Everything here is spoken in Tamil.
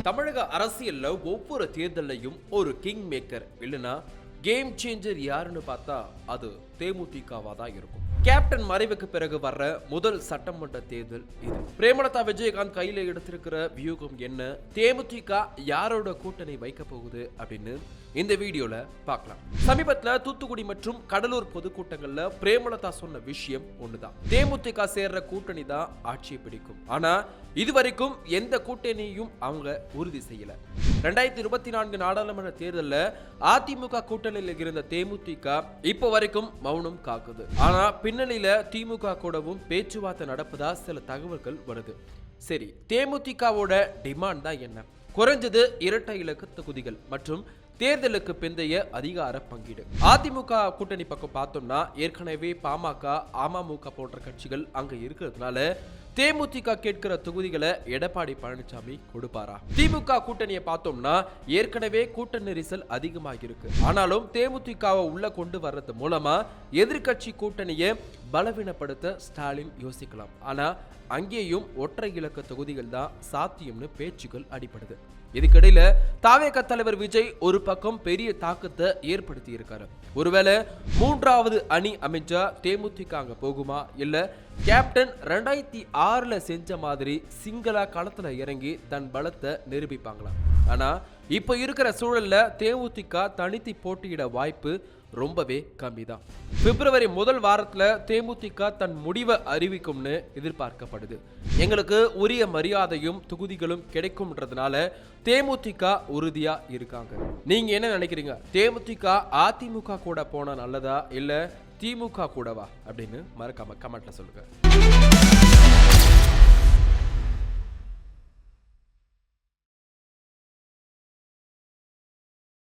தமிழக அரசியல்ல ஒவ்வொரு தேர்தலையும் ஒரு கிங் மேக்கர் இல்லனா கேம் சேஞ்சர் யாருன்னு பார்த்தா அது தேமுதிகவா தான் இருக்கும். கேப்டன் மறைவுக்கு பிறகு வர்ற முதல் சட்டமன்ற தேர்தல் இது. பிரேமலதா விஜயகாந்த் கையில எடுத்திருக்கிற வியூகம் என்ன, தேமுதிக யாரோட கூட்டணி வைக்க போகுது அப்படின்னு இந்த வீடியோல பார்க்கலாம். சமீபத்துல தூத்துக்குடி மற்றும் கடலூர் பொதுக்கூட்டங்கள்ல பிரேமலதா சொன்ன விஷயம் ஒண்ணுதான். தேமுதிக சேர்ற கூட்டணி தான் ஆட்சியை பிடிக்கும். ஆனா இதுவரைக்கும் எந்த கூட்டணியும் அவங்க உறுதி செய்யல. 2024 நாடாளுமன்ற தேர்தலில் அதிமுக கூட்டணியில் இருந்த தேமுதிக இப்போ வரைக்கும் மௌனம் காக்குது. ஆனா பின்னணியில திமுக கூடவும் பேச்சுவார்த்தை நடப்பதா சில தகவல்கள் வருது. சரி, தேமுதிகவோட டிமாண்ட் தான் என்ன? குறைஞ்சது இரட்டை இலக்க தொகுதிகள் மற்றும் தேர்தலுக்கு பிந்தைய அதிகார பங்கீடு. அதிமுக கூட்டணி பக்கம் பார்த்தோம்னா ஏற்கனவே பாமக, அமமுக போன்ற கட்சிகள் அங்க இருக்கிறதுனால தேமுதிக கேட்கிற தொகுதிகளை எடப்பாடி பழனிசாமி கொடுப்பாரா? திமுக கூட்டணியை பார்த்தோம்னா ஏற்கனவே கூட்ட நெரிசல் அதிகமாக இருக்கு. ஆனாலும் தேமுதிகவை உள்ள கொண்டு வர்றது மூலமா எதிர்கட்சி கூட்டணியை பலவீனப்படுத்த ஸ்டாலின் யோசிக்கலாம். ஆனா அங்கேயும் ஒற்றை இலக்க தொகுதிகள் தான் சாத்தியம்னு பேச்சுகள் அடிபடுது. இதுக்கிடையில தாவேக தலைவர் விஜய் ஒரு பக்கம் பெரிய தாக்கத்தை ஏற்படுத்தி இருக்காரு. ஒருவேளை மூன்றாவது அணி அமைச்சா தேமுதிக அங்க போகுமா, இல்ல கேப்டன் 2006 செஞ்ச மாதிரி சிங்களா களத்துல இறங்கி தன் பலத்தை நிரூபிப்பாங்களா? ஆனா இப்ப இருக்கிற சூழல்ல தேமுதிக தனித்து போட்டியிட வாய்ப்பு ரொம்பவே கம்மி தான். பிப்ரவரி முதல் வாரத்துல தேமுதிக தன் முடிவை அறிவிக்கும்னு எதிர்பார்க்கப்படுது. எங்களுக்கு உரிய மரியாதையும் தொகுதிகளும் கிடைக்கும்ன்றதுனால தேமுதிக உறுதியா இருக்காங்க. நீங்க என்ன நினைக்கிறீங்க? தேமுதிக அதிமுக கூட போனா நல்லதா இல்ல திமுக கூடவா அப்படின்னு மறக்காம கமெண்ட்ல சொல்லுங்க.